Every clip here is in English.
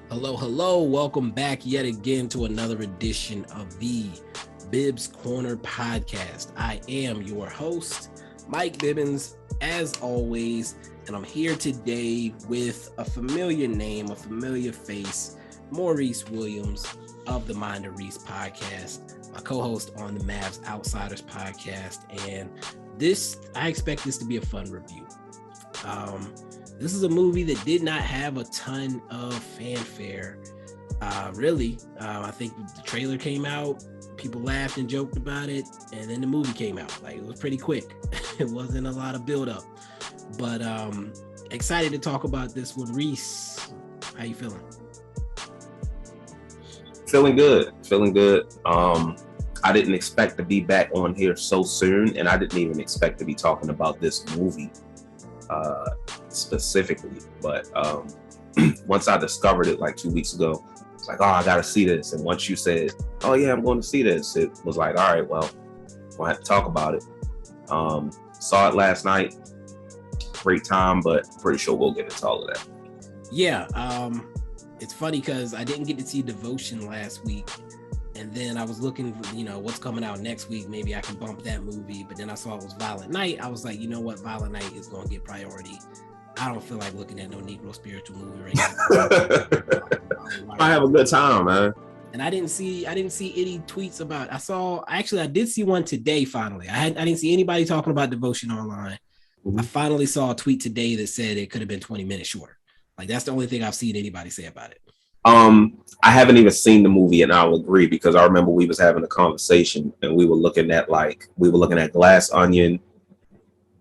Hello. Welcome back yet again to another edition of the Bibs Corner Podcast. I am your host, Mike Bibbins, as always, and I'm here today with a familiar name, a familiar face, Maurice Williams of the Mind of Reese podcast, my co-host on the Mavs Outsiders podcast, and I expect this to be a fun review. This is a movie that did not have a ton of fanfare, really. I think the trailer came out, people laughed and joked about it, and then the movie came out. Like, it was pretty quick. It wasn't a lot of build-up, but excited to talk about this one. Reese, how you feeling? Feeling good. I didn't expect to be back on here so soon, and I didn't even expect to be talking about this movie specifically, but once I discovered it like 2 weeks ago, it's like, oh, I gotta see this. And once you said, oh yeah, I'm going to see this, it was like, all right, well, we'll have to talk about it. Saw it last night, great time, but pretty sure we'll get into all of that. Yeah, it's funny because I didn't get to see Devotion last week, and then I was looking for, what's coming out next week. Maybe I can bump that movie, but then I saw it was Violent Night. I was like, you know what, Violent Night is going to get priority. I don't feel like looking at no Negro spiritual movie right now. I have a good time, man. And I didn't see any tweets about. I did see one today. Finally, I didn't see anybody talking about Devotion online. Mm-hmm. I finally saw a tweet today that said it could have been 20 minutes shorter. Like, that's the only thing I've seen anybody say about it. I haven't even seen the movie, and I'll agree, because I remember we was having a conversation and we were looking at Glass Onion,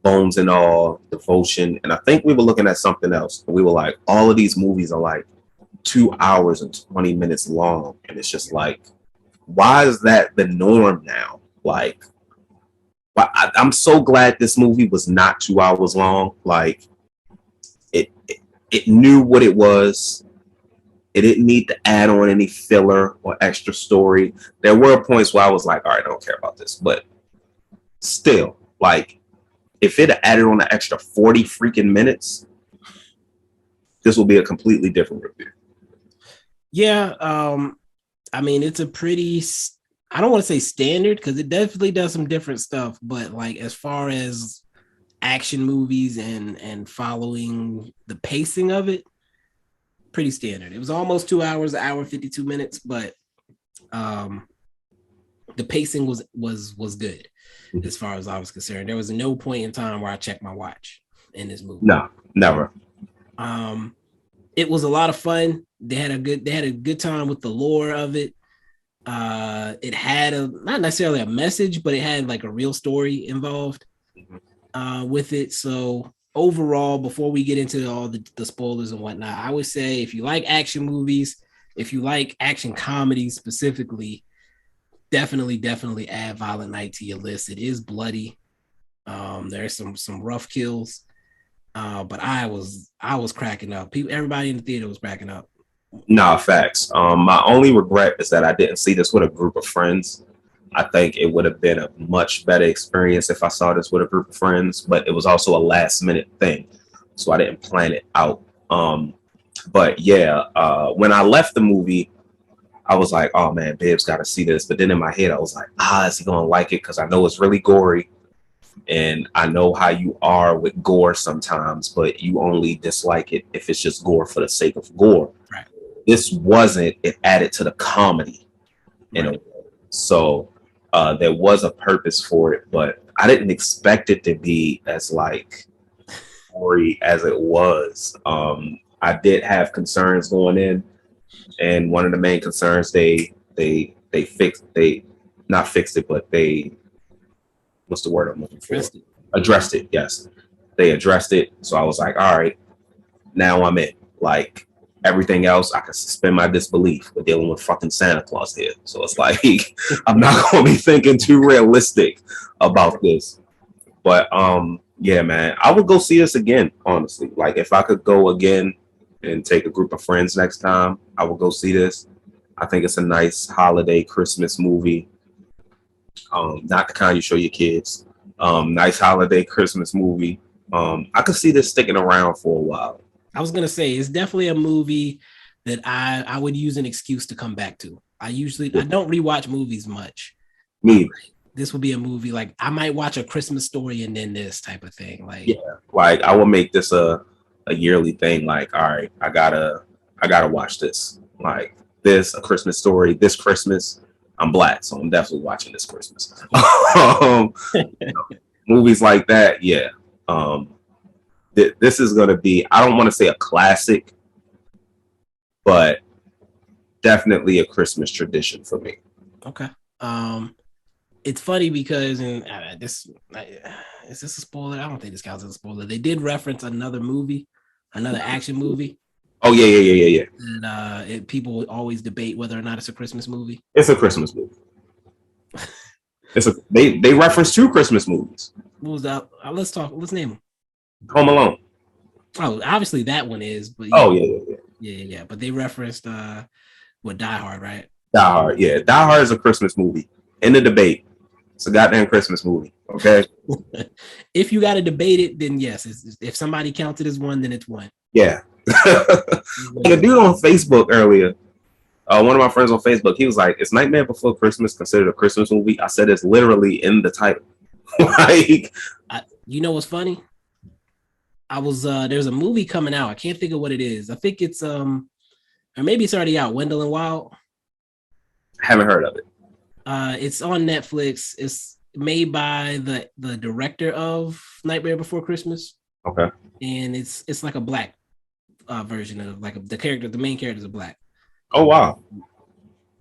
Bones and All, Devotion, and I think we were looking at something else. And we were like, all of these movies are like 2 hours and 20 minutes long, and it's just like, why is that the norm now? Like, I'm so glad this movie was not 2 hours long. Like, it knew what it was. It didn't need to add on any filler or extra story. There were points where I was like, all right, I don't care about this. But still, like, if it had added on an extra 40 freaking minutes, this will be a completely different review. Yeah. I mean, it's a pretty, I don't want to say standard, because it definitely does some different stuff. But like, as far as action movies and following the pacing of it, pretty standard. It was almost 2 hours, an hour 52 minutes, but the pacing was good as far as I was concerned. There was no point in time where I checked my watch in this movie. No, never. It was a lot of fun. They had a good time with the lore of it. It had not necessarily a message, but it had like a real story involved with it. So overall, before we get into all the spoilers and whatnot, I would say if you like action movies, if you like action comedies specifically, definitely add Violent Night to your list. It is bloody. There's some rough kills, but I was cracking up. Everybody in the theater was cracking up. Nah, facts. My only regret is that I didn't see this with a group of friends. I think it would have been a much better experience if I saw this with a group of friends, but it was also a last minute thing, so I didn't plan it out. But yeah, when I left the movie, I was like, oh man, Bibs got to see this. But then in my head, I was like, is he going to like it? Because I know it's really gory, and I know how you are with gore sometimes, but you only dislike it if it's just gore for the sake of gore. Right. This wasn't. It added to the comedy, right. So there was a purpose for it, but I didn't expect it to be as like gory as it was. I did have concerns going in, and one of the main concerns they not fixed it, but what's the word I'm looking for? Addressed it. Yes, they addressed it. So I was like, all right, now I'm in. Like, everything else, I can suspend my disbelief. We're dealing with fucking Santa Claus here. So it's like, I'm not going to be thinking too realistic about this. But yeah, man, I would go see this again, honestly. Like, if I could go again and take a group of friends next time, I would go see this. I think it's a nice holiday Christmas movie. Not the kind you show your kids. Nice holiday Christmas movie. I could see this sticking around for a while. I was going to say, it's definitely a movie that I would use an excuse to come back to. I don't rewatch movies much. Me. This would be a movie like I might watch A Christmas Story and then this type of thing. Like, yeah, like I will make this a yearly thing. Like, all right, I gotta watch this. Like this, A Christmas Story. This Christmas, I'm Black, so I'm definitely watching this Christmas. Movies like that, yeah. This is gonna be. I don't want to say a classic, but definitely a Christmas tradition for me. Okay. It's funny because is this a spoiler? I don't think this counts as a spoiler. They did reference another action movie. Oh yeah. And people always debate whether or not it's a Christmas movie. It's a Christmas movie. They reference 2 Christmas movies. What was that? Let's name them. Home Alone. Oh, obviously that one is, but yeah. But they referenced Die Hard, right? Die Hard, yeah. Die Hard is a Christmas movie. In the debate, it's a goddamn Christmas movie. Okay. If you got to debate it, then yes. If somebody counts it as one, then it's one. Yeah. A dude on Facebook earlier, one of my friends on Facebook, he was like, "Is Nightmare Before Christmas considered a Christmas movie?" I said, "It's literally in the title." Like, you know what's funny? There's a movie coming out. I can't think of what it is. I think it's or maybe it's already out. Wendell and Wild. Haven't heard of it. It's on Netflix. It's made by the director of Nightmare Before Christmas. Okay. And it's like a Black version of the main character is Black. Oh wow.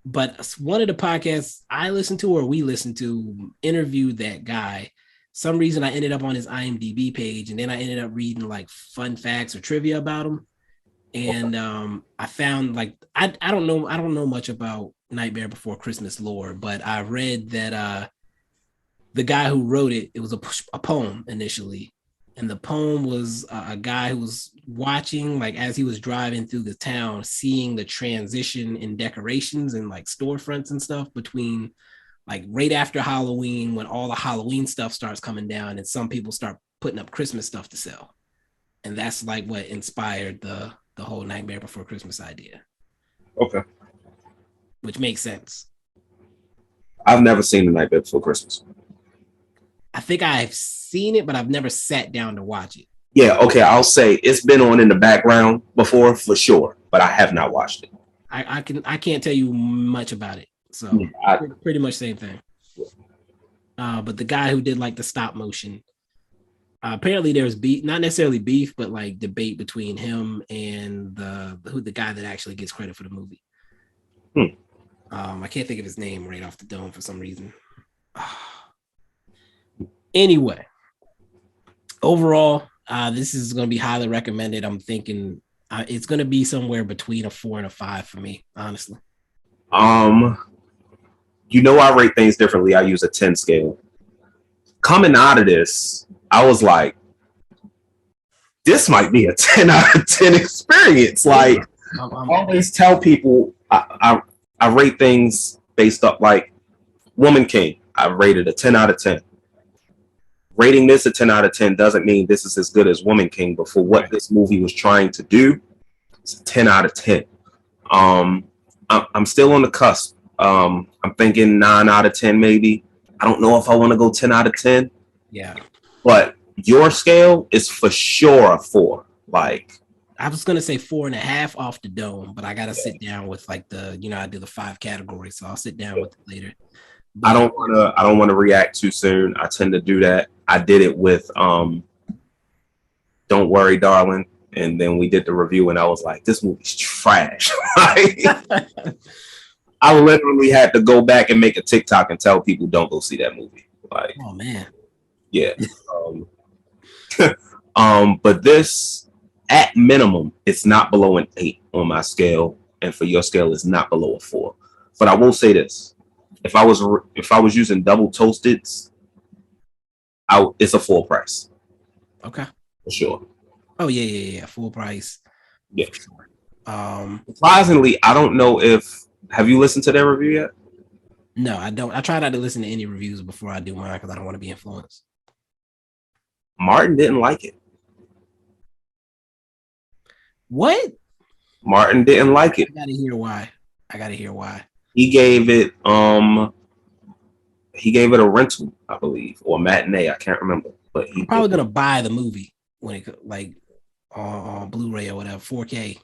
But one of the podcasts I listened to or we listened to interviewed that guy. Some reason I ended up on his IMDb page, and then I ended up reading like fun facts or trivia about him. And I found like I don't know much about Nightmare Before Christmas lore, but I read that the guy who wrote it was a poem initially, and the poem was a guy who was watching, like as he was driving through the town, seeing the transition in decorations and like storefronts and stuff between like right after Halloween, when all the Halloween stuff starts coming down and some people start putting up Christmas stuff to sell. And that's like what inspired the whole Nightmare Before Christmas idea. Okay. Which makes sense. I've never seen The Nightmare Before Christmas. I think I've seen it, but I've never sat down to watch it. Yeah, okay. I'll say it's been on in the background before for sure, but I have not watched it. I can't tell you much about it. So pretty much same thing. But the guy who did like the stop motion, apparently there's beef, not necessarily beef, but like debate between him and the guy that actually gets credit for the movie. I can't think of his name right off the dome for some reason. Anyway, overall, this is going to be highly recommended. I'm thinking it's going to be somewhere between a 4 and a 5 for me, honestly. I rate things differently. I use a 10 scale. Coming out of this, I was like, this might be a 10 out of 10 experience. Like, I always tell people I rate things based up, like Woman King. I rated a 10 out of 10. Rating this a 10 out of 10 doesn't mean this is as good as Woman King, but for what this movie was trying to do, it's a 10 out of 10. I'm still on the cusp. I'm thinking 9 out of 10 maybe. I don't know if I want to go 10 out of 10. Yeah. But your scale is for sure a 4. Like, I was gonna say 4.5 off the dome, but I gotta sit down with like I do the 5 categories, so I'll sit down with it later. But I don't want to react too soon. I tend to do that. I did it with Don't Worry, Darling. And then we did the review and I was like, this movie's trash. I literally had to go back and make a TikTok and tell people don't go see that movie. Like, oh man. Yeah. But this, at minimum, it's not below an 8 on my scale. And for your scale, it's not below a 4. But I will say this. If I was using double toasteds, it's a full price. Okay. For sure. Oh yeah. Full price. Yeah. For sure. Surprisingly, I don't know have you listened to their review yet? No, I don't. I try not to listen to any reviews before I do mine because I don't want to be influenced. Martin didn't like it. What? Martin didn't like it. I gotta hear why. He gave it a rental, I believe, or matinee. I can't remember. But I'm probably gonna buy the movie when it on Blu-ray or whatever, 4K.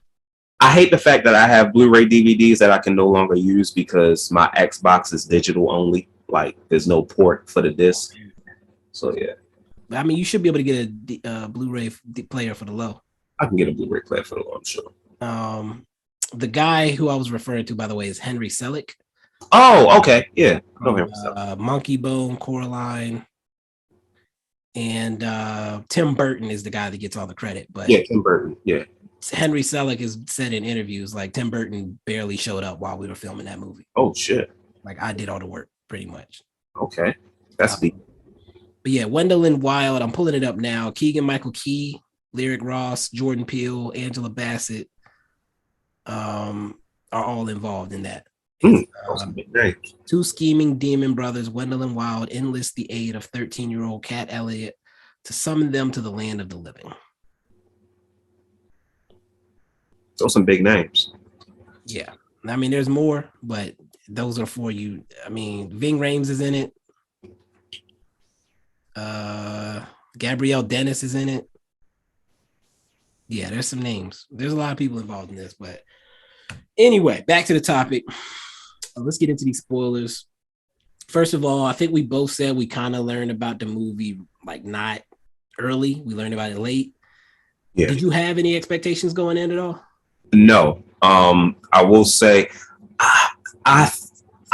I hate the fact that I have Blu-ray DVDs that I can no longer use because my Xbox is digital only. Like, there's no port for the disc. So yeah. I mean, you should be able to get a Blu-ray player for the low. I can get a Blu-ray player for the low, I'm sure. The guy who I was referring to, by the way, is Henry Selick. Oh, okay, yeah. Monkey Bone, Coraline, and Tim Burton is the guy that gets all the credit. But yeah, Tim Burton. Yeah. Henry Selick has said in interviews like Tim Burton barely showed up while we were filming that movie. Oh shit! Like I did all the work pretty much. Okay, that's deep. But yeah, Gwendolyn Wild. I'm pulling it up now. Keegan Michael Key, Lyric Ross, Jordan Peele, Angela Bassett, are all involved in that. Two scheming demon brothers, Gwendolyn Wild, enlist the aid of 13-year-old Cat Elliott to summon them to the land of the living. Those are some big names. Yeah. I mean, there's more, but those are for you. I mean, Ving Rhames is in it. Gabrielle Dennis is in it. Yeah, there's some names. There's a lot of people involved in this, but anyway, back to the topic. Let's get into these spoilers. First of all, I think we both said we kind of learned about the movie like not early. We learned about it late. Yeah. Did you have any expectations going in at all? No. I will say I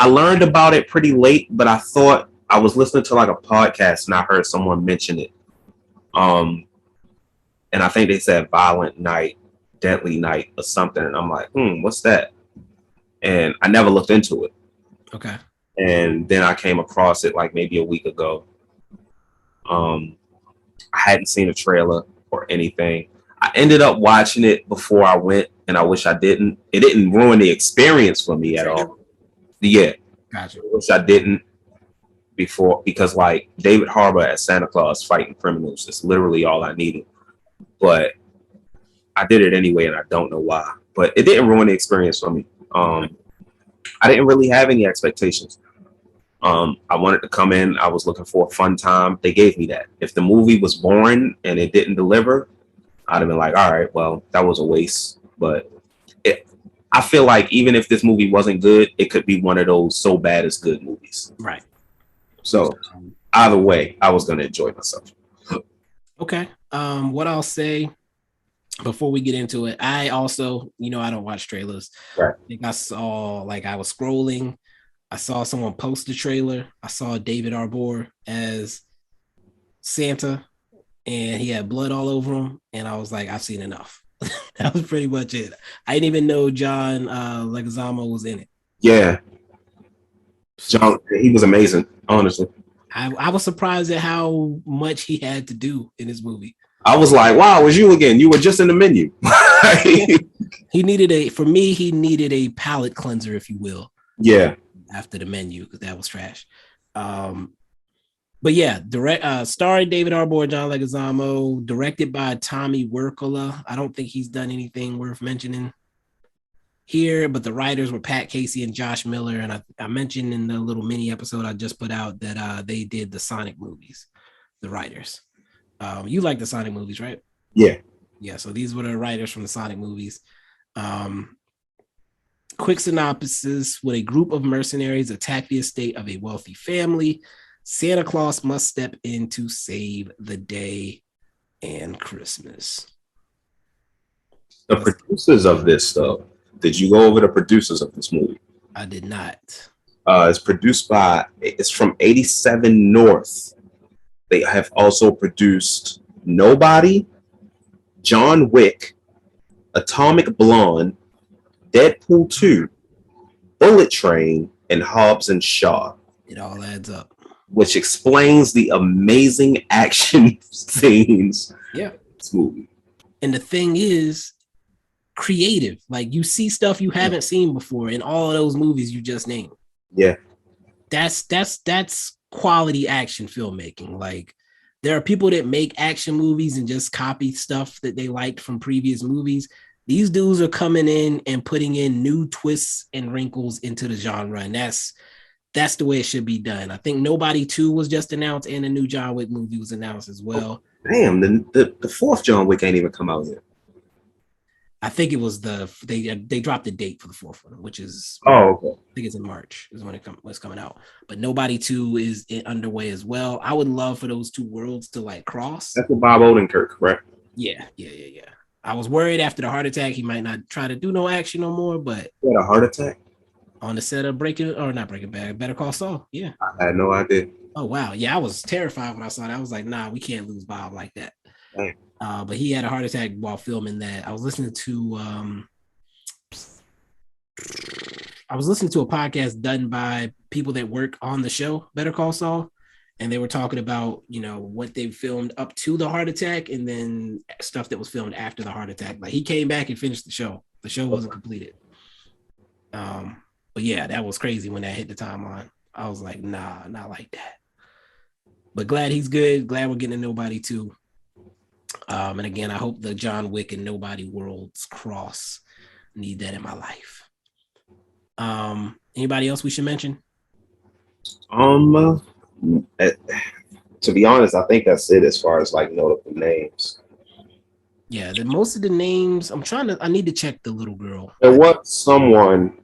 learned about it pretty late, but I thought I was listening to like a podcast and I heard someone mention it. And I think they said Violent Night, Deadly Night or something. And I'm like, what's that? And I never looked into it. Okay. And then I came across it like maybe a week ago. I hadn't seen a trailer or anything. I ended up watching it before I went, and I wish I didn't. It didn't ruin the experience for me at all. Yeah. Gotcha. I wish I didn't before, because like David Harbour as Santa Claus fighting criminals is literally all I needed. But I did it anyway, and I don't know why. But it didn't ruin the experience for me. I didn't really have any expectations. I wanted to come in. I was looking for a fun time. They gave me that. If the movie was boring and it didn't deliver, I'd have been like, all right, well, that was a waste. But I feel like even if this movie wasn't good, it could be one of those so bad it's good movies. Right. So either way, I was going to enjoy myself. Okay. What I'll say before we get into it, I also, I don't watch trailers. Right. I think I saw, I was scrolling. I saw someone post the trailer. I saw David Harbour as Santa, and he had blood all over him. And I was like, I've seen enough. That was pretty much it. I didn't even know John Leguizamo was in it. Yeah. John, he was amazing, honestly. I was surprised at how much he had to do in this movie. I was like, wow, it was you again. You were just in the menu. He needed a palate cleanser, if you will. Yeah. After the menu, because that was trash. But yeah, starring David Harbour, John Leguizamo, directed by Tommy Wirkola. I don't think he's done anything worth mentioning here, but the writers were Pat Casey and Josh Miller. And I mentioned in the little mini episode I just put out that they did the Sonic movies, the writers. You like the Sonic movies, right? Yeah. Yeah, so these were the writers from the Sonic movies. Quick synopsis: when a group of mercenaries attack the estate of a wealthy family, Santa Claus must step in to save the day and Christmas. The producers of this, though, did you go over the producers of this movie? I did not. It's from 87 North. They have also produced Nobody, John Wick, Atomic Blonde, Deadpool 2, Bullet Train, and Hobbs and Shaw. It all adds up. Which explains the amazing action scenes in this movie. And the thing is, creative. Like, you see stuff you haven't seen before in all of those movies you just named. Yeah. That's quality action filmmaking. Like, there are people that make action movies and just copy stuff that they liked from previous movies. These dudes are coming in and putting in new twists and wrinkles into the genre, and that's the way it should be done. I think Nobody 2 was just announced, and a new John Wick movie was announced as well. Oh, damn, the fourth John Wick ain't even come out yet. I think it was they dropped the date for the fourth one, which is okay. I think it's in March is when it was coming out. But Nobody 2 is underway as well. I would love for those two worlds to like cross. That's with Bob Odenkirk, correct? Yeah. I was worried after the heart attack he might not try to do no action no more, but he had a heart attack on the set of not Breaking Bad, Better Call Saul. Yeah, I had no idea. Oh wow, yeah, I was terrified when I saw that. I was like, nah, we can't lose Bob like that. Damn. But he had a heart attack while filming that. I was listening to a podcast done by people that work on the show Better Call Saul, and they were talking about, what they filmed up to the heart attack and then stuff that was filmed after the heart attack. Like he came back and finished the show. The show wasn't completed. But yeah, that was crazy when that hit the timeline. I was like, nah, not like that. But glad he's good. Glad we're getting a Nobody 2. And again, I hope the John Wick and Nobody worlds cross. Need that in my life. Anybody else we should mention? To be honest, I think that's it as far as like notable names. Yeah, most of the names, I need to check the little girl. There was someone,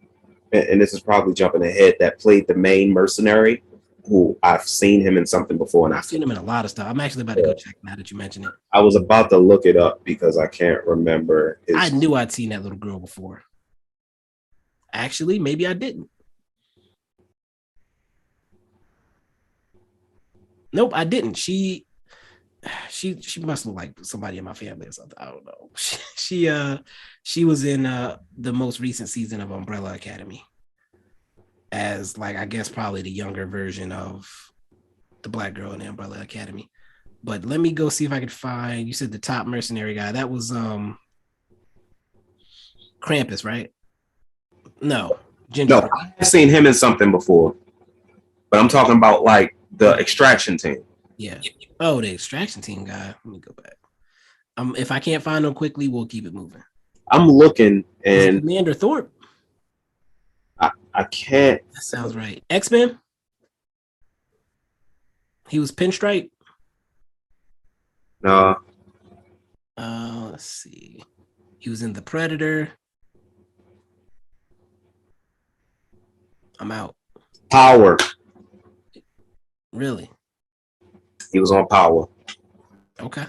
and this is probably jumping ahead, that played the main mercenary, who I've seen him in something before. And I've seen him in a lot of stuff. I'm actually about to go check now that you mention it. I was about to look it up because I can't remember. I knew I'd seen that little girl before. Actually, maybe I didn't. Nope, I didn't. She must look like somebody in my family or something. I don't know. She was in the most recent season of Umbrella Academy as, like, I guess probably the younger version of the black girl in the Umbrella Academy. But let me go see if I can find. You said the top mercenary guy. That was Krampus, right? No, Ginger. No, I've seen him in something before, but I'm talking about like the extraction team. Yeah. Oh, the extraction team guy. Let me go back. If I can't find him quickly, we'll keep it moving. I'm looking, and Commander Thorpe. I can't. That sounds right. X-Men. He was Pinstripe. No. Let's see. He was in The Predator. I'm out. Power. Really? He was on Power. Okay.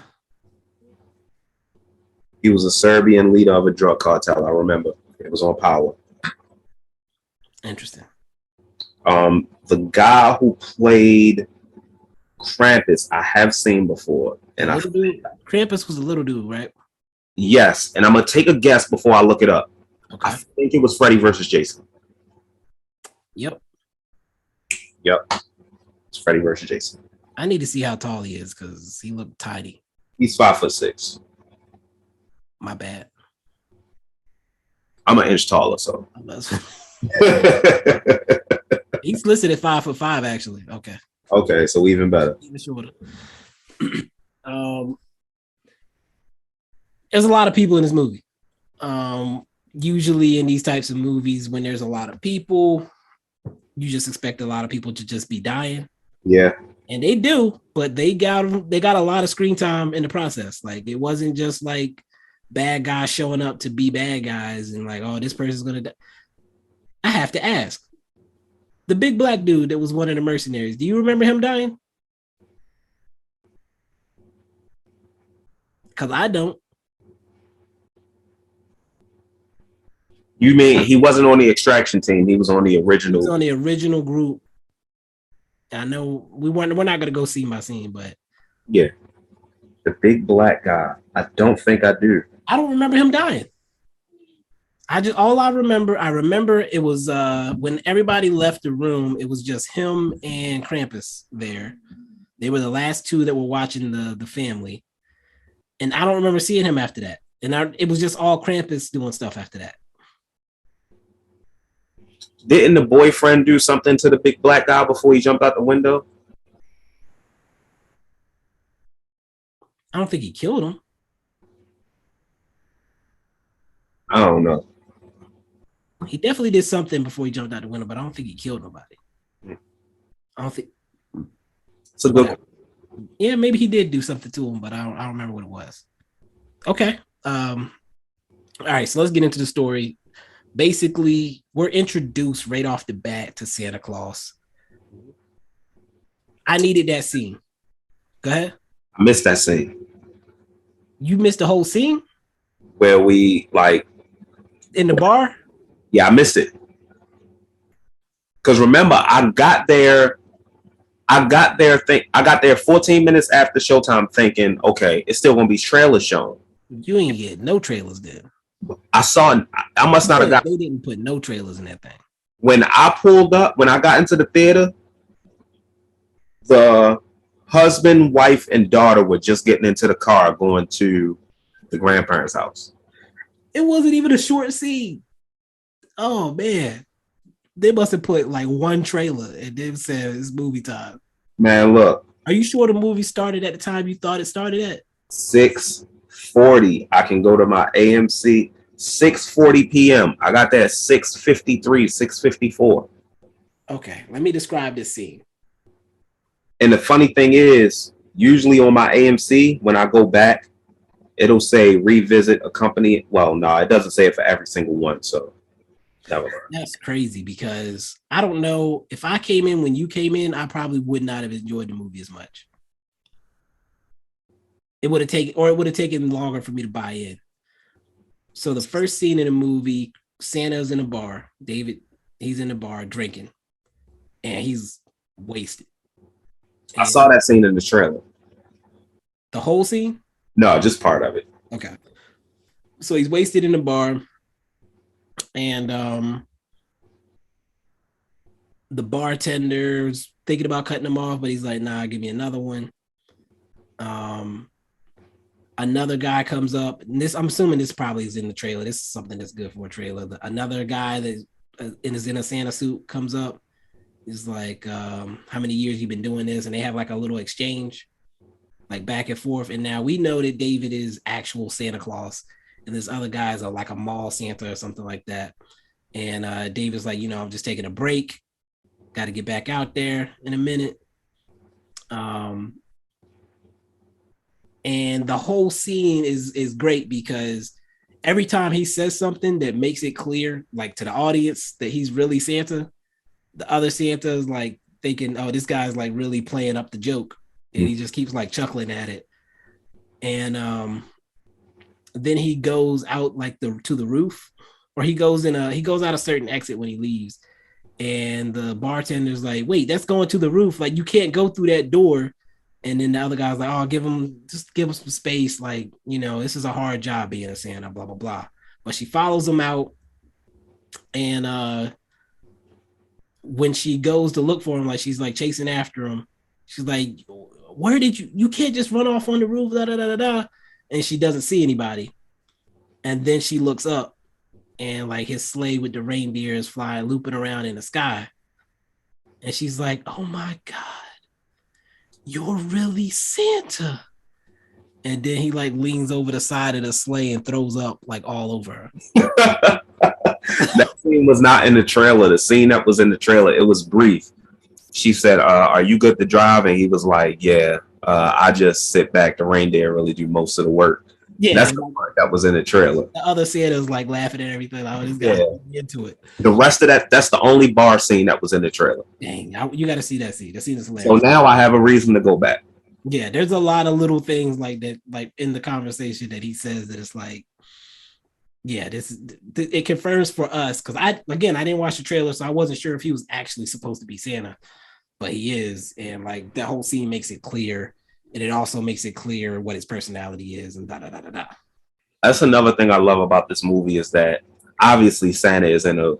He was a Serbian leader of a drug cartel. I remember. It was on Power. Interesting. The guy who played Krampus, I have seen before, and Krampus was a little dude, right? Yes, and I'm gonna take a guess before I look it up. Okay. I think it was Freddy versus Jason. Yep. It's Freddy versus Jason. I need to see how tall he is because he looked tiny. He's 5'6". My bad. I'm an inch taller, so. He's listed at 5'5", actually. Okay. Okay, so even better. Even shorter. There's a lot of people in this movie. Usually in these types of movies, when there's a lot of people, you just expect a lot of people to just be dying. Yeah. And they do, but they got a lot of screen time in the process. Like, it wasn't just like bad guys showing up to be bad guys and like, oh, this person's gonna die. I have to ask. The big black dude that was one of the mercenaries, do you remember him dying? Because I don't. You mean he wasn't on the extraction team? He was on the original. He was on the original group. I know we're not gonna go scene by scene, but yeah, the big black guy. I don't think I do. I don't remember him dying. I remember it was when everybody left the room, it was just him and Krampus there. They were the last two that were watching the family. And I don't remember seeing him after that. And it was just all Krampus doing stuff after that. Didn't the boyfriend do something to the big black guy before he jumped out the window? I don't think he killed him. I don't know. He definitely did something before he jumped out the window, but I don't think he killed nobody. I don't think. It's a good. Yeah, maybe he did do something to him, but I don't remember what it was. Okay. All right, so let's get into the story. Basically, we're introduced right off the bat to Santa Claus. I needed that scene. Go ahead. I missed that scene. You missed the whole scene? Where we like in the bar? Yeah, I missed it. Because remember, I got there 14 minutes after showtime thinking, okay, it's still gonna be trailers shown. You ain't get no trailers then. I must not have got. They didn't put no trailers in that thing. When I pulled up, when I got into the theater, the husband, wife, and daughter were just getting into the car going to the grandparents' house. It wasn't even a short scene. Oh man. They must have put like one trailer and then said it's movie time. Man, look. Are you sure the movie started at the time you thought it started at? 6:40. I can go to my AMC. 6:40 p.m. I got that at 6:53, 6:54. Okay, let me describe this scene. And the funny thing is, usually on my AMC, when I go back, it'll say revisit a company. Well, no, it doesn't say it for every single one. So that's crazy because I don't know if I came in when you came in, I probably would not have enjoyed the movie as much. It would have taken longer for me to buy in. So the first scene in the movie, Santa's in a bar. David, he's in the bar drinking, and he's wasted. And I saw that scene in the trailer. The whole scene? No, just part of it. Okay. So he's wasted in the bar. And the bartender's thinking about cutting him off, but he's like, nah, give me another one. Another guy comes up. And this, I'm assuming this probably is in the trailer. This is something that's good for a trailer. Another guy that is in a Santa suit comes up. He's like, how many years you been doing this? And they have like a little exchange, like back and forth. And now we know that David is actual Santa Claus. And this other guy's like a mall Santa or something like that. And David's like, I'm just taking a break. Got to get back out there in a minute. And the whole scene is great because every time he says something that makes it clear, like to the audience, that he's really Santa, the other Santa is like thinking, oh, this guy's like really playing up the joke. And he just keeps like chuckling at it. And then he goes out like to the roof, or he goes out a certain exit when he leaves. And the bartender's like, wait, that's going to the roof. Like, you can't go through that door. And then the other guy's like, oh, give him some space. Like, this is a hard job being a Santa, blah, blah, blah. But she follows him out. And when she goes to look for him, like she's like chasing after him. She's like, where did you can't just run off on the roof, da, da, da, da, da. And she doesn't see anybody. And then she looks up and like his sleigh with the reindeer is flying, looping around in the sky. And she's like, oh my God, you're really Santa. And then he like leans over the side of the sleigh and throws up like all over her. That scene was not in the trailer. The scene that was in the trailer, it was brief. She said, are you good to drive? And he was like, yeah, I just sit back. The reindeer really do most of the work. Yeah, that's the part that was in the trailer. The other Santa's like laughing at everything. Like, oh, this guy into it. The rest of that's the only bar scene that was in the trailer. Dang, you got to see that scene. That scene is hilarious. So now I have a reason to go back. Yeah, there's a lot of little things like that, like in the conversation that he says that it's like, yeah, it confirms for us because I didn't watch the trailer, so I wasn't sure if he was actually supposed to be Santa, but he is, and like that whole scene makes it clear. And it also makes it clear what his personality is and da da da da da. That's another thing I love about this movie is that obviously Santa is in a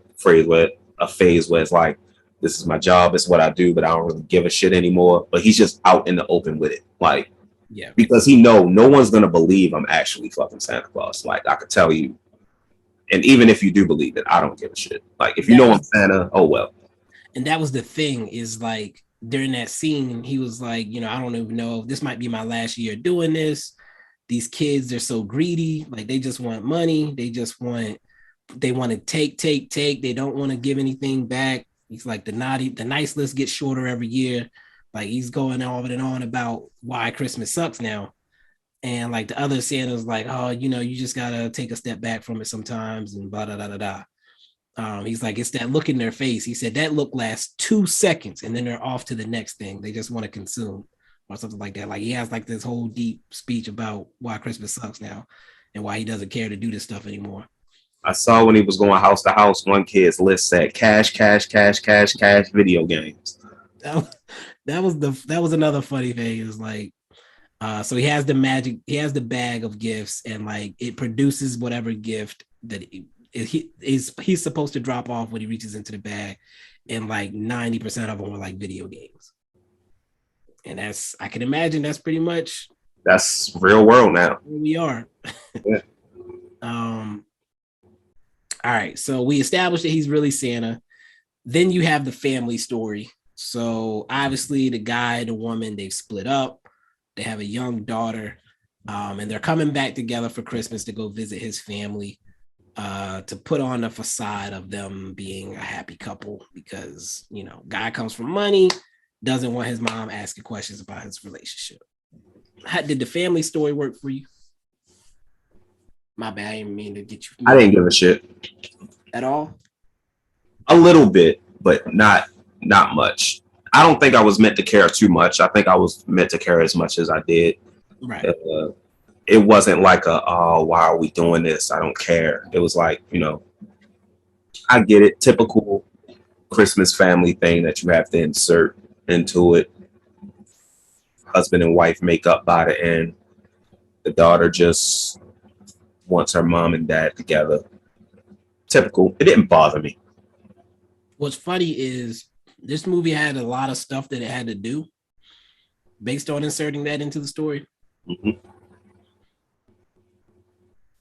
phase where it's like, this is my job, it's what I do, but I don't really give a shit anymore. But he's just out in the open with it. Like, yeah, because he no one's gonna believe I'm actually fucking Santa Claus. Like, I could tell you, and even if you do believe it, I don't give a shit. Like, if you know I'm Santa, oh well. And that was the thing, is like during that scene, he was like, I don't even know if this might be my last year doing this. these kids, they're so greedy. Like they just want money. They want to take. They don't want to give anything back. He's like the nice list gets shorter every year. Like he's going on and on about why Christmas sucks now. And like the other Santa's like, oh, you just gotta take a step back from it sometimes and blah da da da da. He's like, it's that look in their face. He said that look lasts 2 seconds and then they're off to the next thing. They just want to consume or something like that. Like he has like this whole deep speech about why Christmas sucks now and why he doesn't care to do this stuff anymore. I saw when he was going house to house, one kid's list said cash, video games. That was another funny thing. It was like, so he has the bag of gifts and like it produces whatever gift that he's supposed to drop off when he reaches into the bag, and like 90% of them were like video games. And I can imagine that's real world now. Where we are. Yeah. All right, so we established that he's really Santa. Then you have the family story. So obviously the guy and the woman, they've split up. They have a young daughter, and they're coming back together for Christmas to go visit his family, to put on a facade of them being a happy couple because, guy comes from money, doesn't want his mom asking questions about his relationship. Did the family story work for you? My bad, I didn't mean to get you. I didn't give a shit. At all? A little bit, but not much. I don't think I was meant to care too much. I think I was meant to care as much as I did. Right. It wasn't like oh, why are we doing this? I don't care. It was like, I get it. Typical Christmas family thing that you have to insert into it. Husband and wife make up by the end. The daughter just wants her mom and dad together. Typical. It didn't bother me. What's funny is this movie had a lot of stuff that it had to do based on inserting that into the story. Mm-hmm.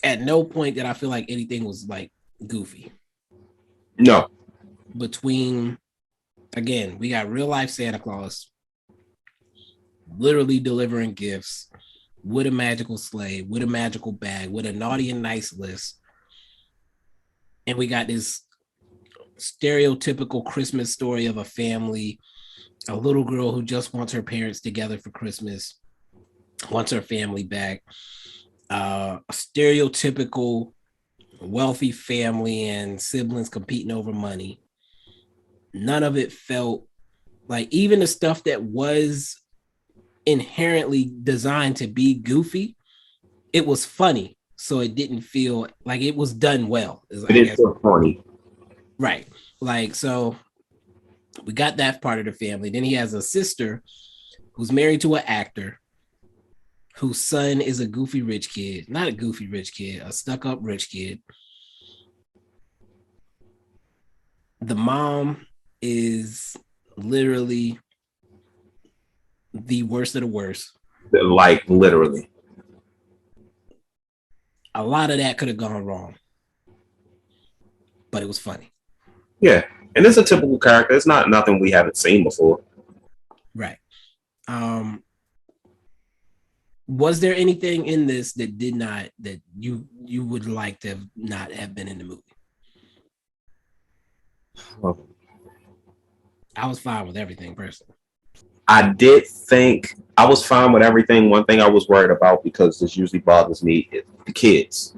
At no point did I feel like anything was like goofy. No. Again, we got real life Santa Claus literally delivering gifts with a magical sleigh, with a magical bag, with a naughty and nice list. And we got this stereotypical Christmas story of a family, a little girl who just wants her parents together for Christmas, wants her family back, a stereotypical wealthy family and siblings competing over money. None of it felt like, even the stuff that was inherently designed to be goofy, it was funny. So it didn't feel like it was done well. It didn't feel funny. Right. Like, so we got that part of the family. Then he has a sister who's married to an actor whose son is a goofy rich kid. Not a goofy rich kid, a stuck-up rich kid. The mom is literally the worst of the worst. Like, literally. A lot of that could have gone wrong. But it was funny. Yeah. And it's a typical character. It's not nothing we haven't seen before. Right. Was there anything in this that you would like to not have been in the movie? Well, I was fine with everything personally. I did think I was fine with everything. One thing I was worried about, because this usually bothers me, is the kids.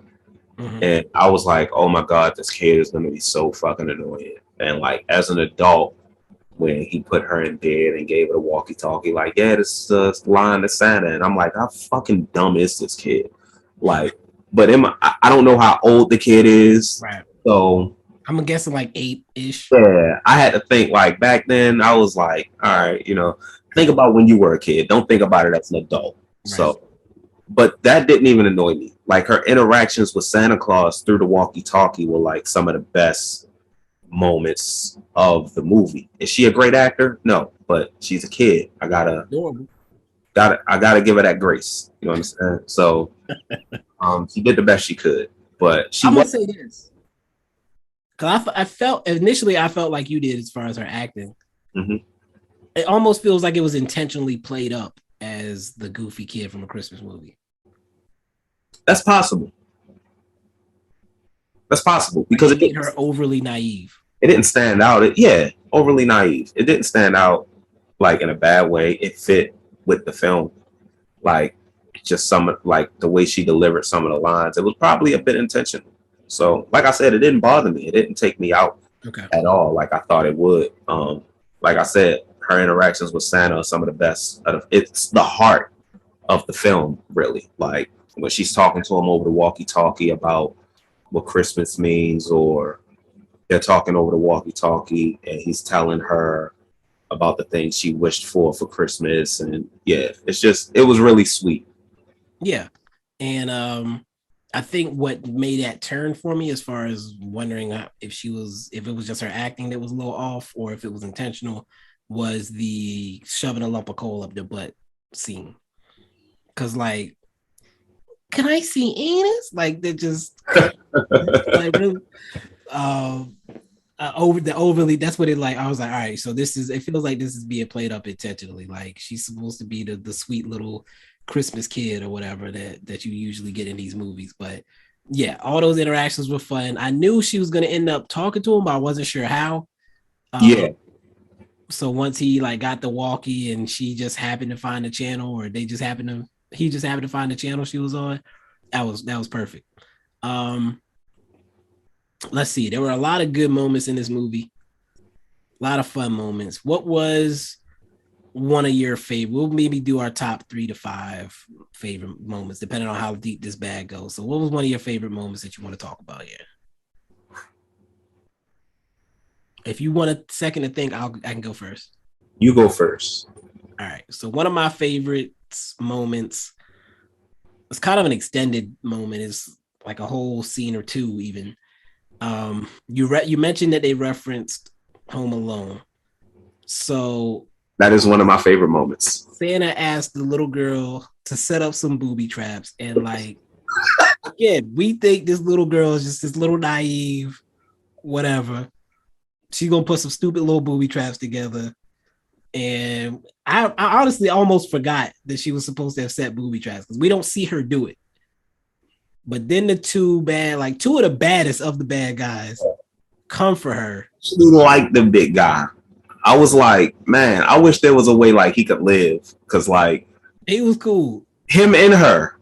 Mm-hmm. And I was like, oh my God, this kid is going to be so fucking annoying. And like, as an adult, when he put her in bed and gave her a walkie-talkie, like, yeah, this is the line to Santa. And I'm like, how fucking dumb is this kid? Like, but I don't know how old the kid is. Right. So I'm guessing like 8-ish. Yeah, I had to think, like, back then I was like, all right, think about when you were a kid. Don't think about it as an adult. Right. So, but that didn't even annoy me. Like, her interactions with Santa Claus through the walkie-talkie were like some of the best moments of the movie. Is she a great actor? No, but she's a kid. I gotta give her that grace. You know what I'm saying? So, she did the best she could. But I'm gonna say this, because I felt like you did as far as her acting. Mm-hmm. It almost feels like it was intentionally played up as the goofy kid from a Christmas movie. That's possible. That's possible because it made her overly naive. It didn't stand out. Overly naive. It didn't stand out like in a bad way. It fit with the film. Like just like the way she delivered some of the lines. It was probably a bit intentional. So like I said, it didn't bother me. It didn't take me out at all like I thought it would. Like I said, her interactions with Santa are some of the best. It's the heart of the film, really. Like when she's talking to him over the walkie-talkie about what Christmas means, or they're talking over the walkie-talkie and he's telling her about the things she wished for Christmas. And yeah, it was really sweet. Yeah. And I think what made that turn for me, as far as wondering if it was just her acting that was a little off or if it was intentional, was the shoving a lump of coal up their butt scene. Cause like, can I see anus? Like they're just like really overly. That's what it like. I was like, all right, so it feels like this is being played up intentionally. Like she's supposed to be the sweet little Christmas kid or whatever that you usually get in these movies. But yeah, all those interactions were fun. I knew she was gonna end up talking to him, but I wasn't sure how. So once he like got the walkie and she just happened to find the channel, or he just happened to find the channel she was on, that was perfect. Let's see. There were a lot of good moments in this movie. A lot of fun moments. What was one of your favorite? We'll maybe do our top 3 to 5 favorite moments, depending on how deep this bag goes. So what was one of your favorite moments that you want to talk about here? If you want a second to think, I can go first. You go first. All right. So one of my favorite moments, it's kind of an extended moment, is like a whole scene or two even. You mentioned that they referenced Home Alone. So that is one of my favorite moments. Santa asked the little girl to set up some booby traps, and like, again, we think this little girl is just this little naive, whatever. She's gonna put some stupid little booby traps together. And I honestly almost forgot that she was supposed to have set booby traps because we don't see her do it. But then the two of the baddest of the bad guys come for her. She liked the big guy. I was like, man, I wish there was a way like he could live, because like he was cool. Him and her.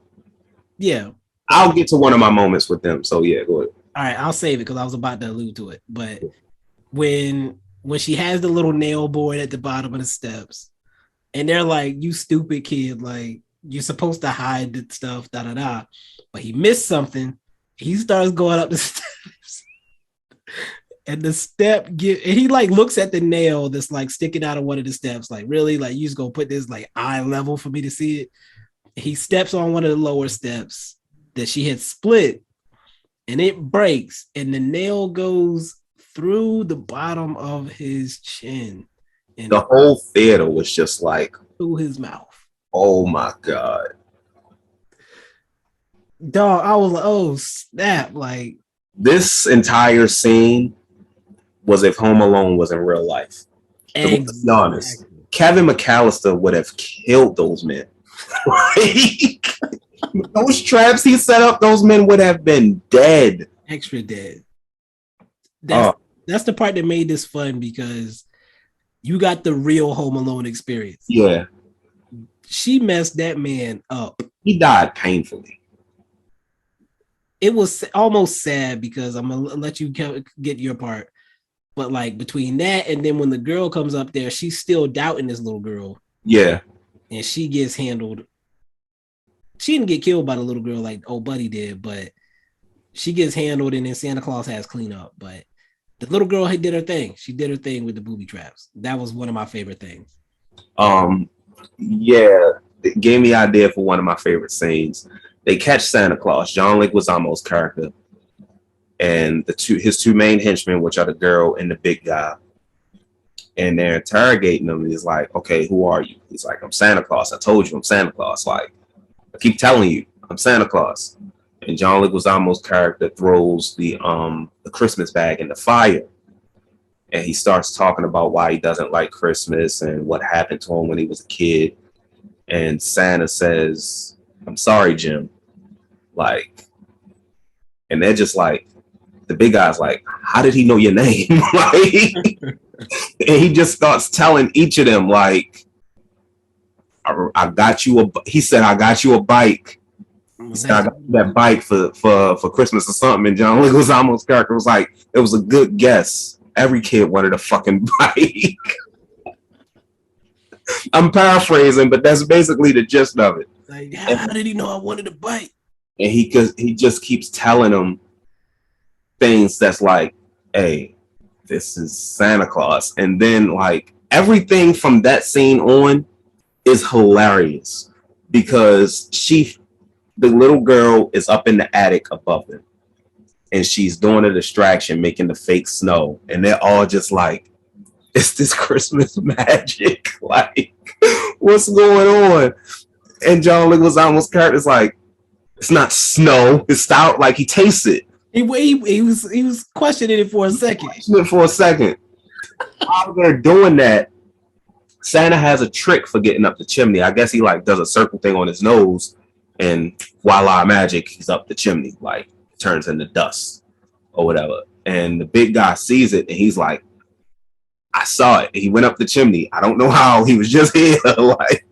Yeah. I'll get to one of my moments with them. So yeah, go ahead. All right, I'll save it because I was about to allude to it. But when she has the little nail board at the bottom of the steps, and they're like, "You stupid kid, like you're supposed to hide the stuff, da da da." But he missed something. He starts going up the steps, and the step and he like looks at the nail that's like sticking out of one of the steps, like, really, like you just gonna put this like eye level for me to see it? He steps on one of the lower steps that she had split, and it breaks, and the nail goes through the bottom of his chin, and the whole theater was just like through his mouth. Oh my god, dog! I was like, oh snap! Like this entire scene was if Home Alone was in real life. Exactly. To be honest, Kevin McAllister would have killed those men. Those traps he set up, those men would have been dead. Extra dead. That's the part that made this fun, because you got the real Home Alone experience. Yeah. She messed that man up. He died painfully. It was almost sad, because I'm going to let you get your part. But like between that and then when the girl comes up there, she's still doubting this little girl. Yeah. And she gets handled. She didn't get killed by the little girl like old buddy did, but she gets handled, and then Santa Claus has cleanup. But the little girl did her thing. She did her thing with the booby traps. That was one of my favorite things. Yeah, it gave me an idea for one of my favorite scenes. They catch Santa Claus, John Leguizamo's character, and his two main henchmen, which are the girl and the big guy. And they're interrogating him. He's like, okay, who are you? He's like, I'm Santa Claus. I told you I'm Santa Claus. Like, I keep telling you, I'm Santa Claus. And John Leguizamo's character throws the Christmas bag in the fire. And he starts talking about why he doesn't like Christmas and what happened to him when he was a kid. And Santa says, I'm sorry, Jim. Like, and they're just like, the big guy's like, how did he know your name? Like, and he just starts telling each of them, like, I got you he said, I got you a bike. He said, I got you that bike for Christmas or something. And John Leguizamo's character was like, it was a good guess. Every kid wanted a fucking bike. I'm paraphrasing, but that's basically the gist of it. Like, how did he know I wanted a bike? And he just keeps telling them things that's like, hey, this is Santa Claus. And then like everything from that scene on is hilarious because the little girl is up in the attic above them and she's doing a distraction, making the fake snow. And they're all just like, it's this Christmas magic. Like, what's going on? And John Leguizamo's character is like, it's not snow. It's stout. Like he tastes it. He was questioning it for a second. While they're doing that, Santa has a trick for getting up the chimney. I guess he like does a circle thing on his nose, and voila, magic, he's up the chimney. Like turns into dust or whatever. And the big guy sees it, and he's like, "I saw it. He went up the chimney. I don't know how. He was just here." Like.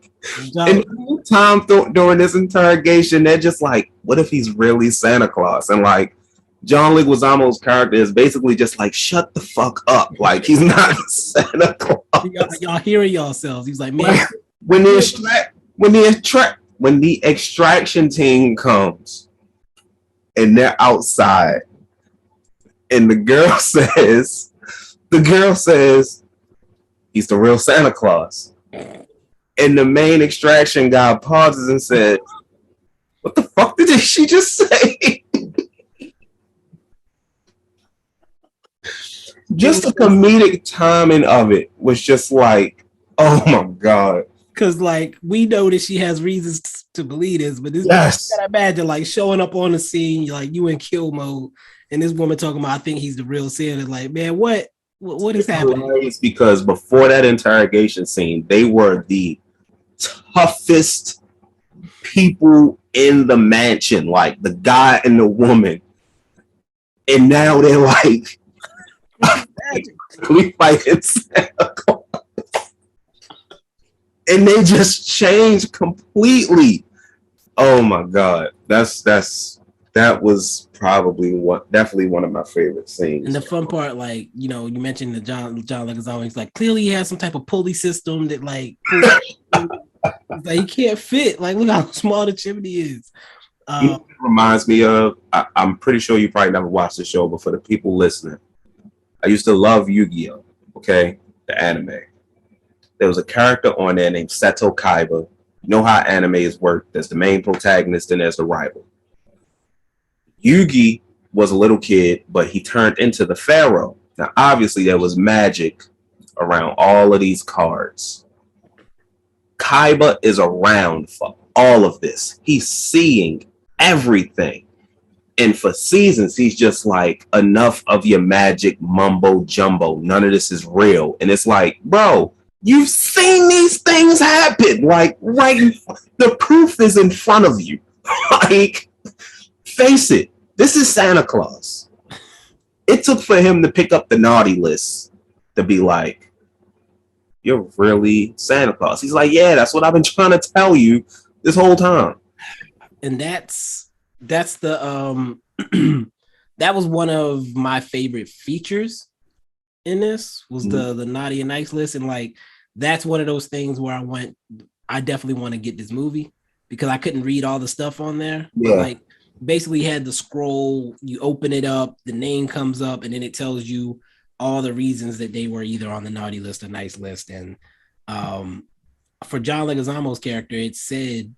And time during this interrogation, they're just like, what if he's really Santa Claus? And like John Leguizamo's character is basically just like, shut the fuck up. Like he's not Santa Claus. Y'all hearing yourselves. He's like, man. When the extraction team comes and they're outside and the girl says, he's the real Santa Claus. And the main extraction guy pauses and said, what the fuck did she just say? Just the comedic timing of it was just like, oh my God. Because like we know that she has reasons to believe this, but this, yes. You gotta imagine like showing up on the scene, like you in kill mode, and this woman talking about, I think he's the real Santa. Like, man, what is happening? It's because before that interrogation scene, they were the toughest people in the mansion, like the guy and the woman, and now they're like, we fighting Santa Claus, and they just changed completely. Oh my God, that was definitely one of my favorite scenes. And the fun part, like, you know, you mentioned the John Leguizamo, he's like, clearly he has some type of pulley system that like like he can't fit. Like, look how small the chimney is. It reminds me of, I'm pretty sure you probably never watched the show, but for the people listening, I used to love Yu-Gi-Oh! Okay, the anime. There was a character on there named Seto Kaiba. You know how animes work. There's the main protagonist and there's the rival. Yugi was a little kid, but he turned into the Pharaoh. Now, obviously, there was magic around all of these cards. Kaiba is around for all of this. He's seeing everything. And for seasons, he's just like, enough of your magic mumbo jumbo. None of this is real. And it's like, bro, you've seen these things happen. Like, right, the proof is in front of you. Like, face it. This is Santa Claus. It took for him to pick up the naughty list to be like, you're really Santa Claus. He's like, yeah, that's what I've been trying to tell you this whole time. And that's the that was one of my favorite features in this was the naughty and nice list. And like, that's one of those things where I definitely want to get this movie because I couldn't read all the stuff on there. Yeah. But like, basically had the scroll, you open it up, the name comes up, and then it tells you all the reasons that they were either on the naughty list or nice list. And for John Leguizamo's character, it said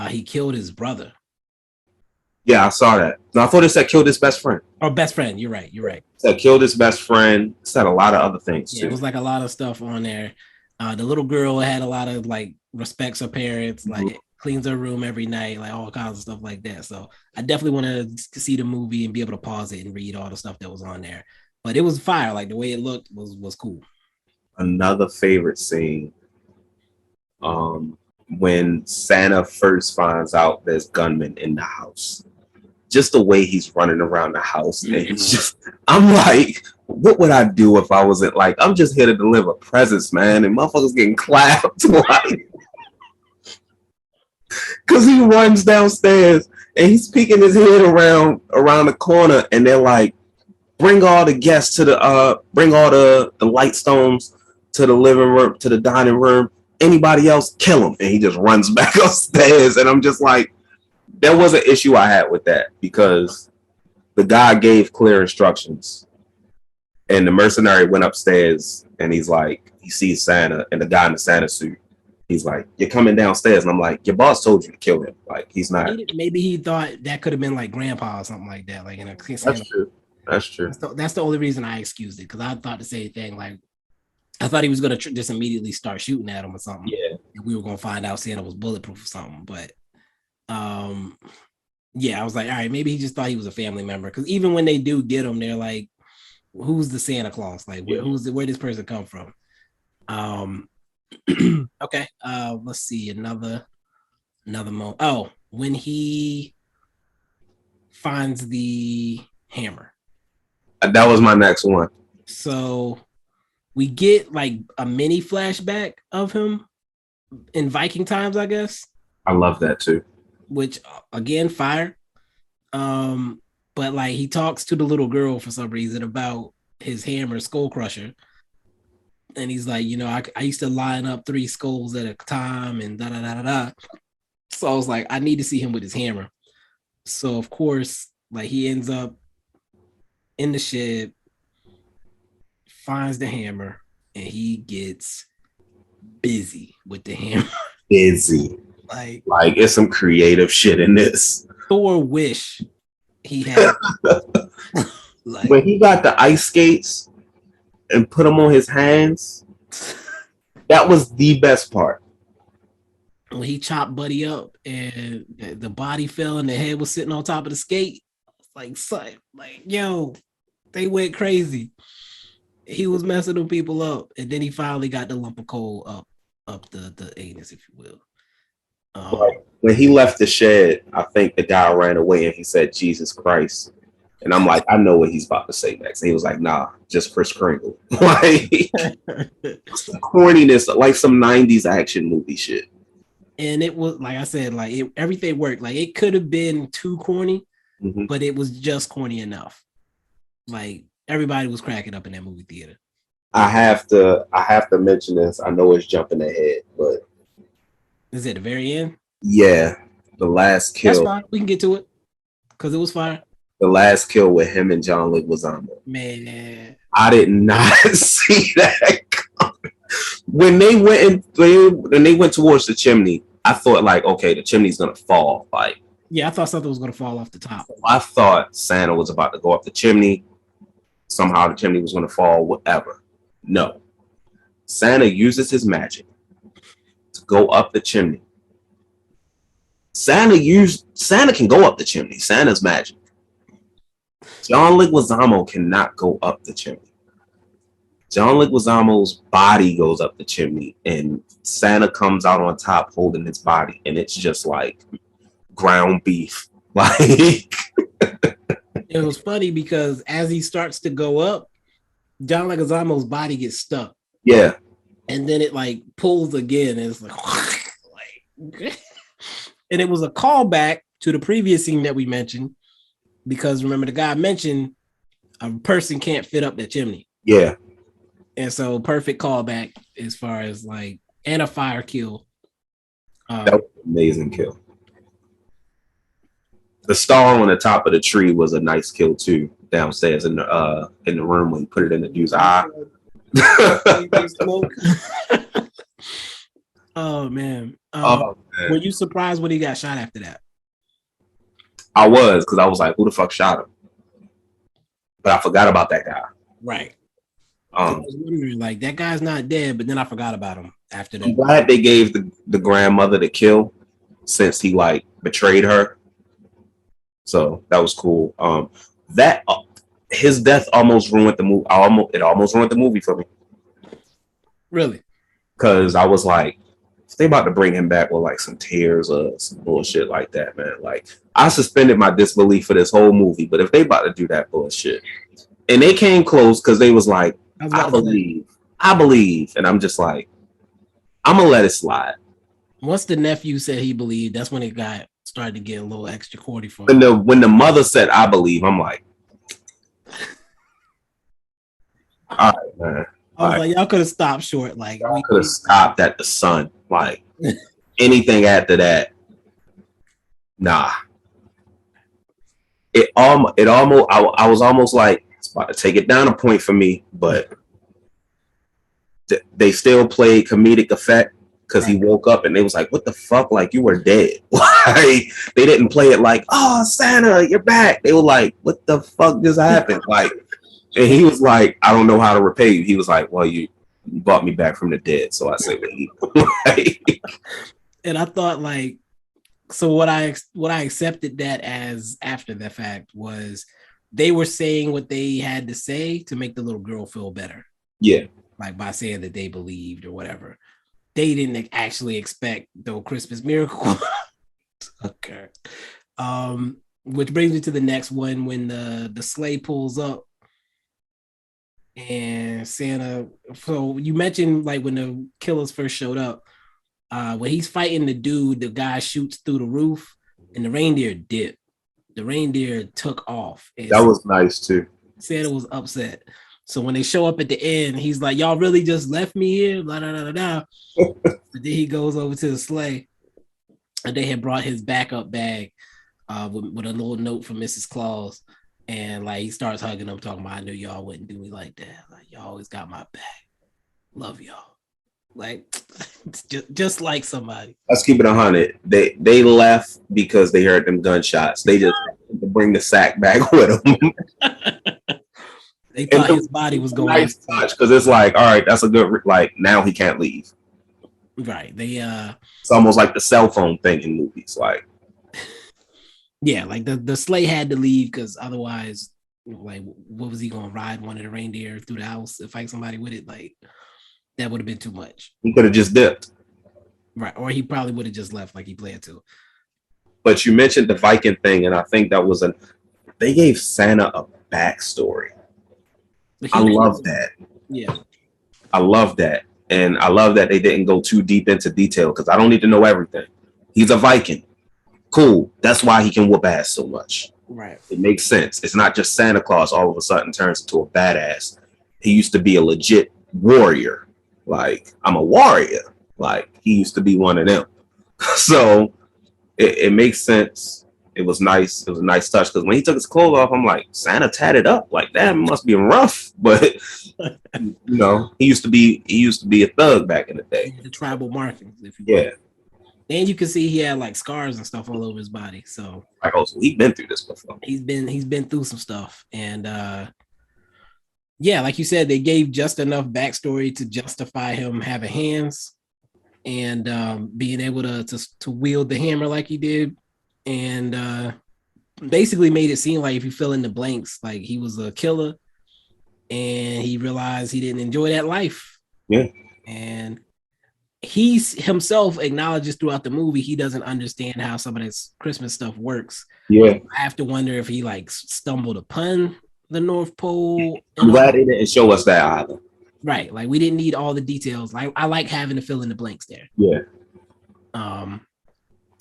he killed his brother. Yeah, I saw that. No, I thought it said killed his best friend. Oh, best friend. You're right. It said killed his best friend. It said a lot of other things too. It was like a lot of stuff on there. The little girl had a lot of like respects her parents, like cleans her room every night, like all kinds of stuff like that. So I definitely want to see the movie and be able to pause it and read all the stuff that was on there. But it was fire. Like the way it looked was cool. Another favorite scene, when Santa first finds out there's gunmen in the house. just the way he's running around the house. And it's just, I'm like, what would I do if I wasn't like, I'm just here to deliver presents, man, and motherfuckers getting clapped, like, because he runs downstairs and he's peeking his head around the corner, and they're like, bring all the guests to bring all the light stones to the living room, to the dining room. Anybody else, kill him. And he just runs back upstairs. And I'm just like, there was an issue I had with that because the guy gave clear instructions. And the mercenary went upstairs and he's like, he sees Santa and the guy in the Santa suit. He's like, you're coming downstairs. And I'm like, your boss told you to kill him. Like, he's not. Maybe he thought that could have been like grandpa or something like that. Like in a That's true. That's true. That's the only reason I excused it, because I thought the same thing. Like, I thought he was going to just immediately start shooting at him or something. Yeah. And we were going to find out Santa was bulletproof or something. But, yeah, I was like, all right, maybe he just thought he was a family member. Because even when they do get him, they're like, who's the Santa Claus? Like, where this person come from? Okay. Let's see. Another moment. Oh, when he finds the hammer. That was my next one. So we get like a mini flashback of him in Viking times, I guess. I love that too. Which again, fire. But like he talks to the little girl for some reason about his hammer, Skull Crusher. And he's like, you know, I used to line up 3 skulls at a time and da da da da da. So I was like, I need to see him with his hammer. So of course, like he ends up in the shed, finds the hammer, and he gets busy with the hammer. Busy. Like it's some creative shit in this. Thor wish he had. Like, when he got the ice skates and put them on his hands, that was the best part. When he chopped Buddy up and the body fell and the head was sitting on top of the skate, like yo, they went crazy. He was messing them people up, and then he finally got the lump of coal up the anus, if you will. When he left the shed, I think the guy ran away and he said, Jesus Christ. And I'm like, I know what he's about to say next. And he was like, nah, just Kris Kringle. Like, some corniness, like some 90s action movie shit. And it was, like I said, like everything worked. Like it could have been too corny, but it was just corny enough. Like everybody was cracking up in that movie theater. I have to mention this. I know it's jumping ahead, but is it the very end? Yeah, the last kill. That's fine. We can get to it because it was fire. The last kill with him and John Leguizamo. Man, I did not see that coming. When they went towards the chimney, I thought like, okay, the chimney's gonna fall. Like, yeah, I thought something was gonna fall off the top. I thought Santa was about to go up the chimney. Somehow the chimney was gonna fall. Whatever. No, Santa uses his magic to go up the chimney. Santa can go up the chimney. Santa's magic. John Leguizamo cannot go up the chimney. John Leguizamo's body goes up the chimney, and Santa comes out on top holding his body, and it's just like ground beef. Like it was funny because as he starts to go up, John Leguizamo's body gets stuck. Yeah, and then it like pulls again, and it's like and it was a callback to the previous scene that we mentioned. Because remember, the guy mentioned a person can't fit up that chimney. Yeah. And so perfect callback as far as like, and a fire kill. That was an amazing kill. The star on the top of the tree was a nice kill too, downstairs in the room when you put it in the dude's eye. Oh man. Were you surprised when he got shot after that? I was, because I was like, who the fuck shot him? But I forgot about that guy. Right. I was wondering, like, that guy's not dead, but then I forgot about him after that. I'm glad they gave the grandmother the kill since he like betrayed her. So that was cool. That his death almost ruined the movie. It almost ruined the movie for me. Really? Because I was like, if they about to bring him back with like some tears or some bullshit like that, man, like I suspended my disbelief for this whole movie. But if they about to do that bullshit, and they came close because they was like, I believe, and I'm just like, I'm gonna let it slide. Once the nephew said he believed, that's when it started to get a little extra cordy for him. When the mother said I believe, I'm like, all right, man. I was like, y'all could have stopped short. Like, y'all could have stopped at the son. Like, anything after that, nah. It almost. I was almost like it's about to take it down a point for me, but they still played comedic effect because he woke up and they was like, "What the fuck? Like, you were dead." Like, they didn't play it like, "Oh, Santa, you're back." They were like, "What the fuck just happened?" Like. And he was like, I don't know how to repay you. He was like, well, you brought me back from the dead. So I say, and I thought like, so what I accepted that as after the fact was they were saying what they had to say to make the little girl feel better. Yeah. Like by saying that they believed or whatever. They didn't actually expect the Christmas miracle. Okay. Which brings me to the next one when the sleigh pulls up. And Santa, so you mentioned like when the killers first showed up, when he's fighting the dude, the guy shoots through the roof and the reindeer dipped. The reindeer took off. That was nice too. Santa was upset. So when they show up at the end, he's like, y'all really just left me here? Blah, blah, blah, blah. But then he goes over to the sleigh and they had brought his backup bag with a little note from Mrs. Claus. And like he starts hugging them, talking about, I knew y'all wouldn't do me like that. Like y'all always got my back. Love y'all. Like just like somebody. Let's keep it 100. They left because they heard them gunshots. They just bring the sack back with them. They thought his body was going nice touch because it's like, all right, that's a good like now he can't leave. Right. It's almost like the cell phone thing in movies, like. Yeah, like the sleigh had to leave because otherwise, like, what was he going to ride one of the reindeer through the house and fight somebody with it? Like, that would have been too much. He could have just dipped. Right, or he probably would have just left like he planned to. But you mentioned the Viking thing, and I think that was they gave Santa a backstory. I love that. Yeah. I love that. And I love that they didn't go too deep into detail because I don't need to know everything. He's a Viking. Cool. That's why he can whoop ass so much. Right. It makes sense. It's not just Santa Claus all of a sudden turns into a badass. He used to be a legit warrior. Like, I'm a warrior. Like, he used to be one of them. So it makes sense. It was nice. It was a nice touch because when he took his clothes off, I'm like, Santa tatted up. Like, that must be rough. But you know, he used to be a thug back in the day. The tribal markings, if you will. Yeah. And you can see he had like scars and stuff all over his body. So like, oh, so he's been through this before. He's been through some stuff. And yeah, like you said, they gave just enough backstory to justify him having hands and being able to wield the hammer like he did. And basically made it seem like if you fill in the blanks, like he was a killer and he realized he didn't enjoy that life. Yeah. And he himself acknowledges throughout the movie he doesn't understand how some of this Christmas stuff works. Yeah. I have to wonder if he like stumbled upon the North Pole. I'm glad they didn't show us that either. Right. Like we didn't need all the details. Like I like having to fill in the blanks there. Yeah.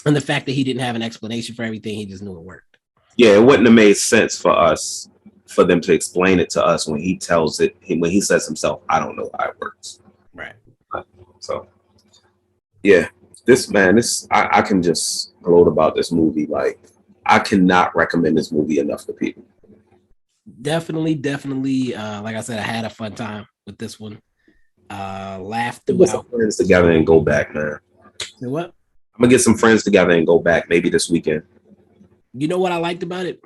And the fact that he didn't have an explanation for everything, he just knew it worked. Yeah, it wouldn't have made sense for them to explain it to us when he says himself, I don't know how it works. Right. So yeah, I can just gloat about this movie. Like, I cannot recommend this movie enough to people. Definitely. Like I said, I had a fun time with this one. Laughed throughout. Get some friends together and go back, man. Say what? I'm gonna get some friends together and go back maybe this weekend. You know what I liked about it?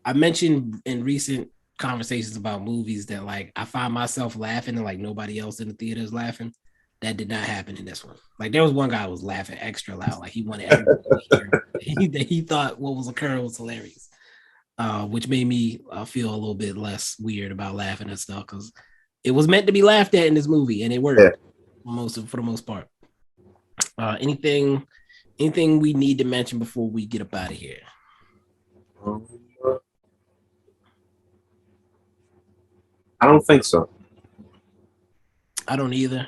I mentioned in recent conversations about movies that like I find myself laughing and like nobody else in the theater is laughing. That did not happen in this one. Like there was one guy who was laughing extra loud. Like he wanted everyone to hear. He thought what was occurring was hilarious, which made me feel a little bit less weird about laughing and stuff because it was meant to be laughed at in this movie and it worked for the most part. Anything we need to mention before we get up out of here? I don't think so. I don't either.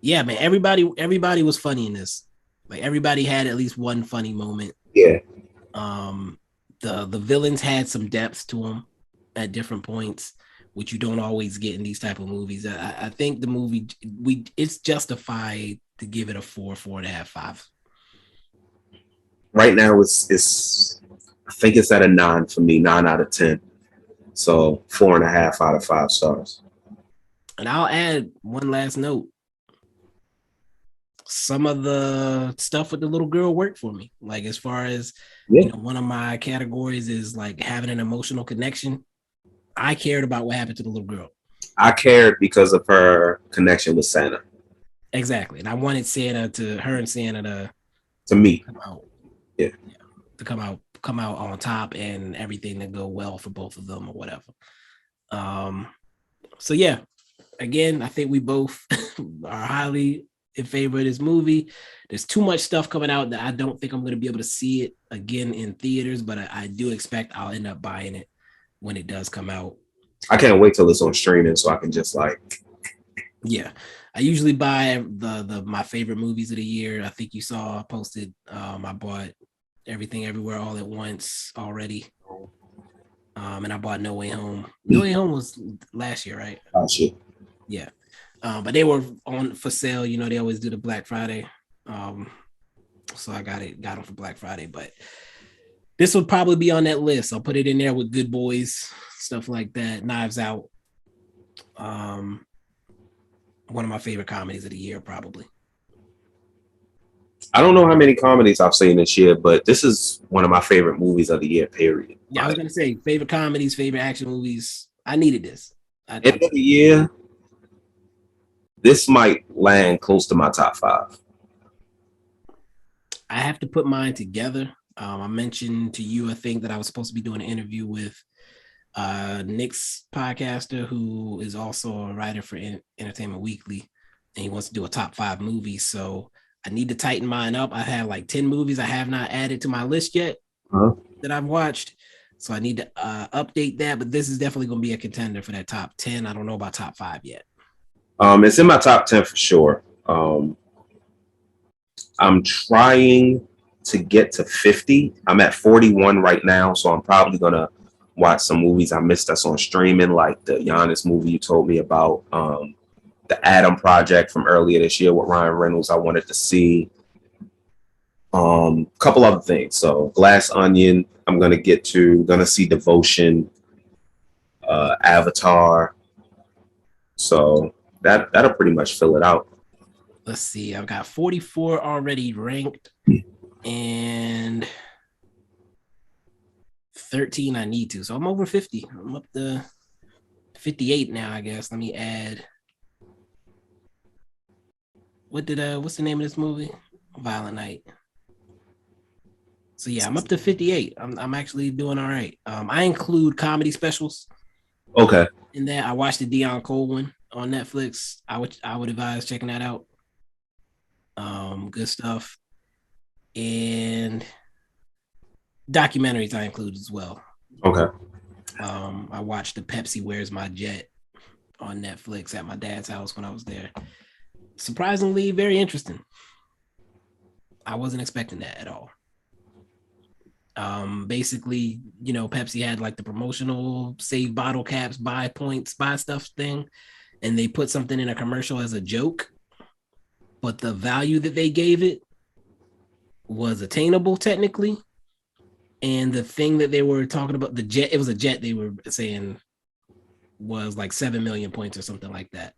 Yeah, man. Everybody was funny in this. Like everybody had at least one funny moment. Yeah. The villains had some depth to them at different points, which you don't always get in these type of movies. I think the movie it's justified to give it a 4.5, 5. Right now it's I think it's at a 9 for me, 9 out of 10. So 4.5 out of 5 stars. And I'll add one last note. Some of the stuff with the little girl worked for me. Like as far as one of my categories is like having an emotional connection. I cared about what happened to the little girl. I cared because of her connection with Santa. Exactly. And I wanted her and Santa to meet. Come out. Yeah. To come out on top and everything to go well for both of them or whatever. So yeah, again, I think we both are highly in favor of this movie. There's too much stuff coming out that I don't think I'm going to be able to see it again in theaters, but I do expect I'll end up buying it when it does come out. I can't wait till it's on streaming so I can just yeah. I usually buy my favorite movies of the year. I think you saw I posted I bought Everything Everywhere All at Once already. And I bought No Way Home. No Way Home was last year, right? Last year. Yeah. But they were on for sale. They always do the Black Friday. So I got them for Black Friday. But this will probably be on that list. I'll put it in there with Good Boys, stuff like that. Knives Out. One of my favorite comedies of the year, probably. I don't know how many comedies I've seen this year, but this is one of my favorite movies of the year, period. Yeah, I was going to say, favorite comedies, favorite action movies. I needed this. End of the year, this might land close to my top 5. I have to put mine together. I mentioned to you, I think, that I was supposed to be doing an interview with Nick's podcaster, who is also a writer for Entertainment Weekly, and he wants to do a top 5 movies. So I need to tighten mine up. I have like 10 movies I have not added to my list yet that I've watched. So I need to update that, but this is definitely going to be a contender for that top 10. I don't know about top 5 yet. It's in my top 10 for sure. I'm trying to get to 50. I'm at 41 right now, so I'm probably going to watch some movies I missed that's on streaming, like the Giannis movie you told me about, the Adam Project from earlier this year with Ryan Reynolds I wanted to see. Couple other things. So Glass Onion, I'm going to see Devotion, Avatar. So that'll pretty much fill it out. Let's see. I've got 44 already ranked and 13 I need to. So I'm over 50. I'm up to 58 now, I guess. Let me add. What's the name of this movie? Violent Night. So yeah, I'm up to 58. I'm actually doing all right. I include comedy specials. Okay. In that, I watched the Dion Cole one on Netflix. I would advise checking that out. Good stuff. And documentaries I include as well. Okay. I watched the Pepsi Where's My Jet on Netflix at my dad's house when I was there. Surprisingly, very interesting. I wasn't expecting that at all. Basically, Pepsi had like the promotional save bottle caps, buy points, buy stuff thing, and they put something in a commercial as a joke, but the value that they gave it was attainable technically. And the thing that they were talking about, the jet, it was a jet they were saying was like 7 million points or something like that.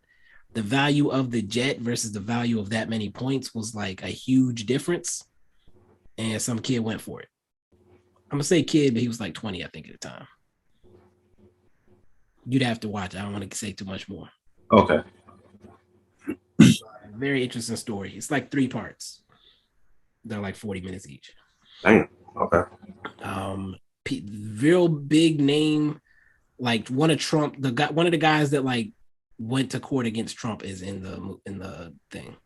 The value of the jet versus the value of that many points was like a huge difference. And some kid went for it. I'm going to say kid, but he was like 20, I think, at the time. You'd have to watch. I don't want to say too much more. Okay. Very interesting story. It's like 3 parts. They're like 40 minutes each. Damn. Okay. Real big name, like one of the guys that like went to court against Trump is in the thing.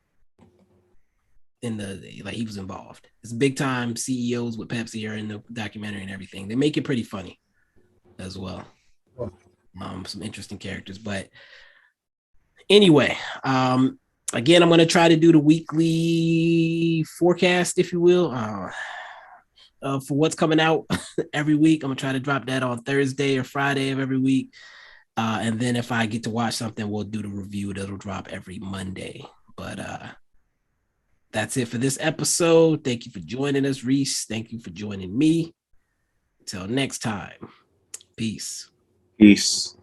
in the like he was involved. It's big time CEOs with Pepsi are in the documentary and everything. They make it pretty funny as well. Some interesting characters, but anyway, again, I'm going to try to do the weekly forecast, if you will, for what's coming out every week. I'm going to try to drop that on Thursday or Friday of every week. And then if I get to watch something, we'll do the review that'll drop every Monday. But that's it for this episode. Thank you for joining us, Reese. Thank you for joining me. Until next time. Peace. Peace.